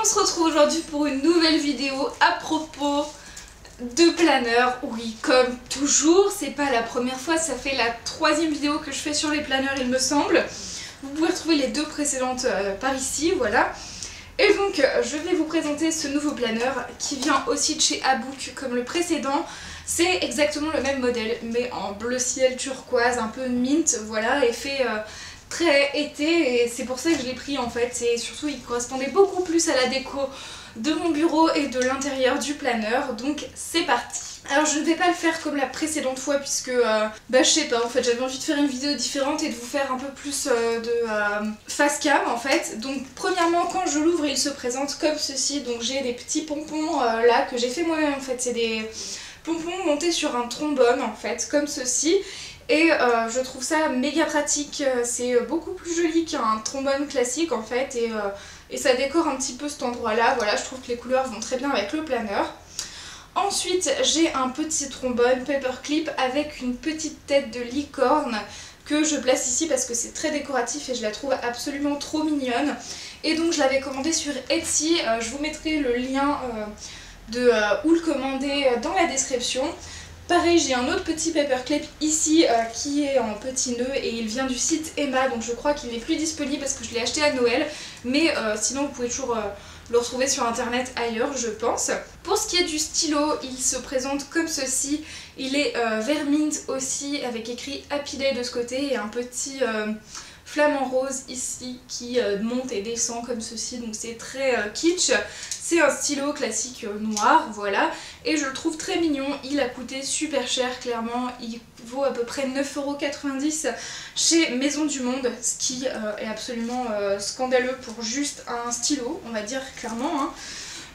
se retrouve aujourd'hui pour une nouvelle vidéo à propos de planeurs. Oui, comme toujours, c'est pas la première fois, ça fait la 3e vidéo que je fais sur les planeurs il me semble. Vous pouvez retrouver les 2 précédentes par ici, voilà. Et donc je vais vous présenter ce nouveau planeur qui vient aussi de chez Abook comme le précédent. C'est exactement le même modèle mais en bleu ciel turquoise, un peu mint, voilà, effet très été, et c'est pour ça que je l'ai pris en fait, et surtout il correspondait beaucoup plus à la déco de mon bureau et de l'intérieur du planeur, donc c'est parti. Alors je ne vais pas le faire comme la précédente fois puisque je sais pas, en fait j'avais envie de faire une vidéo différente et de vous faire un peu plus de face cam en fait. Donc premièrement, quand je l'ouvre il se présente comme ceci, donc j'ai des petits pompons là que j'ai fait moi-même en fait, c'est des pompons montés sur un trombone en fait, comme ceci. Et je trouve ça méga pratique, c'est beaucoup plus joli qu'un trombone classique en fait, et ça décore un petit peu cet endroit là, voilà, je trouve que les couleurs vont très bien avec le planeur. Ensuite j'ai un petit trombone paperclip avec une petite tête de licorne que je place ici parce que c'est très décoratif et je la trouve absolument trop mignonne. Et donc je l'avais commandé sur Etsy, je vous mettrai le lien de où le commander dans la description. Pareil, j'ai un autre petit paperclip ici qui est en petit nœud et il vient du site Emma, donc je crois qu'il n'est plus disponible parce que je l'ai acheté à Noël, mais sinon vous pouvez toujours le retrouver sur internet ailleurs je pense. Pour ce qui est du stylo, il se présente comme ceci, il est vert mint aussi avec écrit Happy Day de ce côté et un petit flamant rose ici qui monte et descend comme ceci, donc c'est très kitsch. C'est un stylo classique noir, voilà, et je le trouve très mignon. Il a coûté super cher, clairement, il vaut à peu près 9,90 € chez Maison du Monde, ce qui est absolument scandaleux pour juste un stylo, on va dire clairement,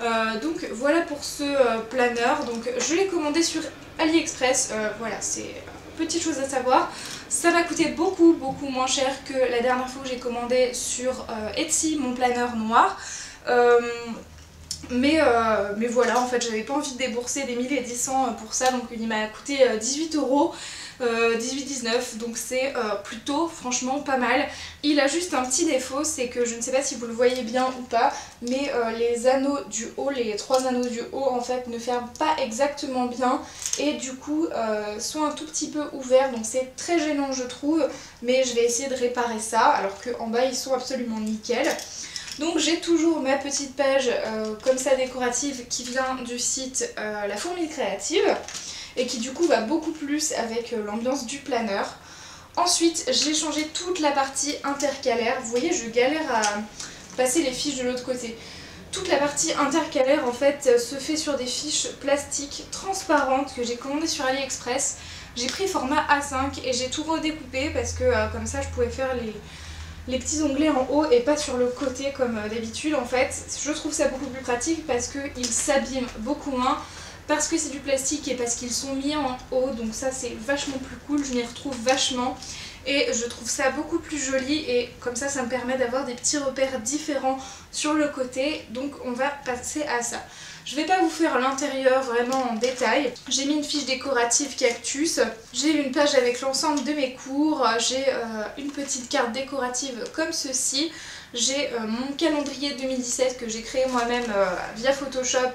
hein. Donc voilà pour ce planeur, donc je l'ai commandé sur AliExpress, voilà, c'est petite chose à savoir. Ça m'a coûté beaucoup moins cher que la dernière fois que j'ai commandé sur Etsy mon planeur noir. Mais voilà, en fait j'avais pas envie de débourser des 1000 et des 100 pour ça, donc il m'a coûté 18 €, 18,19 €, donc c'est plutôt franchement pas mal. Il a juste un petit défaut, c'est que je ne sais pas si vous le voyez bien ou pas, mais les anneaux du haut, les 3 anneaux du haut en fait ne ferment pas exactement bien et du coup sont un tout petit peu ouverts, donc c'est très gênant je trouve, mais je vais essayer de réparer ça alors qu'en bas ils sont absolument nickel. Donc j'ai toujours ma petite page comme ça décorative qui vient du site La Fourmi Créative et qui du coup va beaucoup plus avec l'ambiance du planeur. Ensuite j'ai changé toute la partie intercalaire, vous voyez je galère à passer les fiches de l'autre côté. Toute la partie intercalaire en fait se fait sur des fiches plastiques transparentes que j'ai commandées sur AliExpress. J'ai pris format A5 et j'ai tout redécoupé parce que comme ça je pouvais faire les petits onglets en haut et pas sur le côté comme d'habitude en fait. Je trouve ça beaucoup plus pratique parce qu'ils s'abîment beaucoup moins, parce que c'est du plastique et parce qu'ils sont mis en haut, donc ça c'est vachement plus cool, je m'y retrouve vachement et je trouve ça beaucoup plus joli et comme ça ça me permet d'avoir des petits repères différents sur le côté, donc on va passer à ça. Je vais pas vous faire l'intérieur vraiment en détail, j'ai mis une fiche décorative cactus, j'ai une page avec l'ensemble de mes cours, j'ai une petite carte décorative comme ceci, j'ai mon calendrier 2017 que j'ai créé moi-même via Photoshop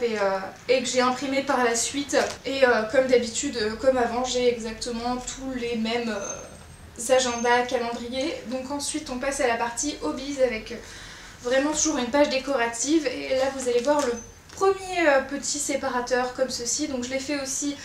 et que j'ai imprimé par la suite, et comme d'habitude, comme avant, j'ai exactement tous les mêmes agendas, calendriers. Donc ensuite on passe à la partie hobbies avec vraiment toujours une page décorative, et là vous allez voir le premier petit séparateur comme ceci, donc je l'ai fait aussi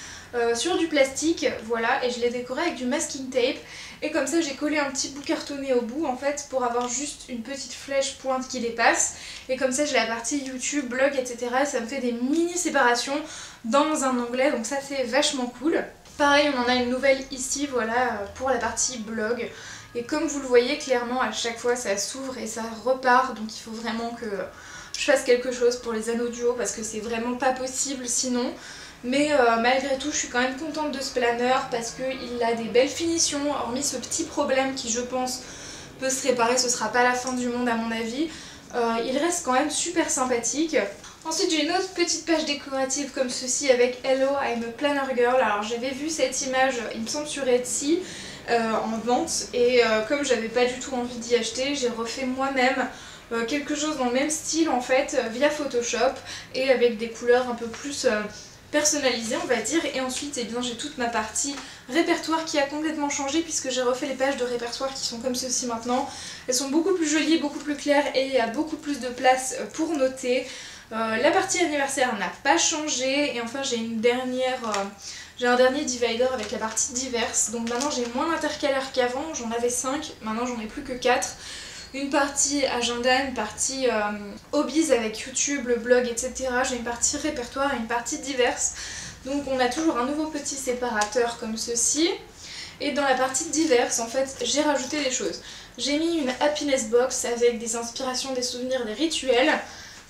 sur du plastique, voilà, et je l'ai décoré avec du masking tape, et comme ça j'ai collé un petit bout cartonné au bout en fait pour avoir juste une petite flèche pointe qui dépasse, et comme ça j'ai la partie YouTube, blog, etc. et ça me fait des mini séparations dans un onglet, donc ça c'est vachement cool. Pareil, on en a une nouvelle ici, voilà, pour la partie blog. Et comme vous le voyez clairement, à chaque fois ça s'ouvre et ça repart, donc il faut vraiment que je fasse quelque chose pour les anneaux du haut parce que c'est vraiment pas possible sinon. Mais malgré tout je suis quand même contente de ce planeur parce qu'il a des belles finitions, hormis ce petit problème qui je pense peut se réparer, ce sera pas la fin du monde à mon avis. Il reste quand même super sympathique. Ensuite j'ai une autre petite page décorative comme ceci avec Hello I'm a Planner Girl. Alors j'avais vu cette image, il me semble sur Etsy, en vente, et comme j'avais pas du tout envie d'y acheter, j'ai refait moi-même quelque chose dans le même style en fait via Photoshop et avec des couleurs un peu plus personnalisées on va dire. Et ensuite eh bien j'ai toute ma partie répertoire qui a complètement changé puisque j'ai refait les pages de répertoire qui sont comme ceci maintenant. Elles sont beaucoup plus jolies, beaucoup plus claires et il y a beaucoup plus de place pour noter. La partie anniversaire n'a pas changé et enfin j'ai une dernière... j'ai un dernier divider avec la partie diverses, donc maintenant j'ai moins d'intercalaires qu'avant, j'en avais 5, maintenant j'en ai plus que 4. Une partie agenda, une partie hobbies avec YouTube, le blog, etc. J'ai une partie répertoire et une partie diverses. Donc on a toujours un nouveau petit séparateur comme ceci. Et dans la partie diverses, en fait, j'ai rajouté des choses. J'ai mis une happiness box avec des inspirations, des souvenirs, des rituels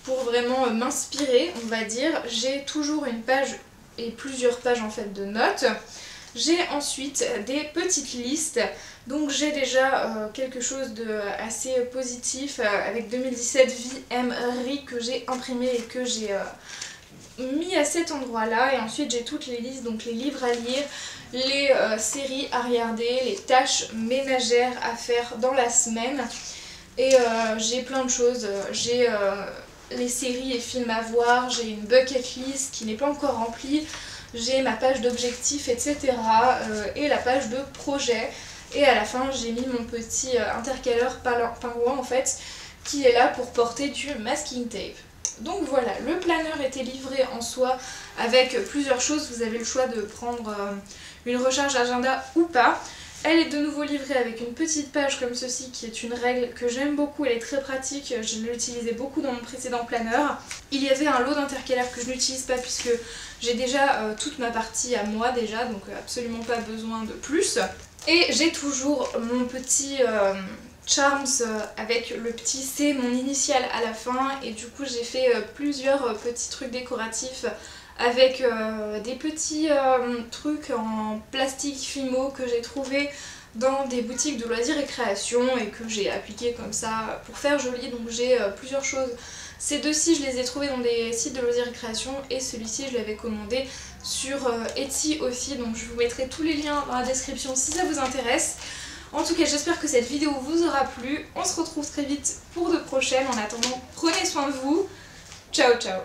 pour vraiment m'inspirer, on va dire. J'ai toujours une page et plusieurs pages en fait de notes. J'ai ensuite des petites listes, donc j'ai déjà quelque chose de assez positif avec 2017 VMRI que j'ai imprimé et que j'ai mis à cet endroit là. Et ensuite j'ai toutes les listes, donc les livres à lire, les séries à regarder, les tâches ménagères à faire dans la semaine. Et j'ai plein de choses, j'ai les séries et films à voir, j'ai une bucket list qui n'est pas encore remplie, j'ai ma page d'objectifs etc. Et la page de projet. Et à la fin j'ai mis mon petit intercalaire pingouin en fait qui est là pour porter du masking tape. Donc voilà, le planeur était livré en soi avec plusieurs choses, vous avez le choix de prendre une recharge agenda ou pas. Elle est de nouveau livrée avec une petite page comme ceci qui est une règle que j'aime beaucoup, elle est très pratique, je l'utilisais beaucoup dans mon précédent planeur. Il y avait un lot d'intercalaires que je n'utilise pas puisque j'ai déjà toute ma partie à moi déjà, donc absolument pas besoin de plus. Et j'ai toujours mon petit Charms avec le petit C, mon initiale à la fin, et du coup j'ai fait plusieurs petits trucs décoratifs avec des petits trucs en plastique Fimo que j'ai trouvé dans des boutiques de loisirs et création et que j'ai appliqué comme ça pour faire joli. Donc j'ai plusieurs choses. Ces deux-ci je les ai trouvés dans des sites de loisirs et création et celui-ci je l'avais commandé sur Etsy aussi, donc je vous mettrai tous les liens dans la description si ça vous intéresse. En tout cas j'espère que cette vidéo vous aura plu, on se retrouve très vite pour de prochaines. En attendant, prenez soin de vous, ciao ciao.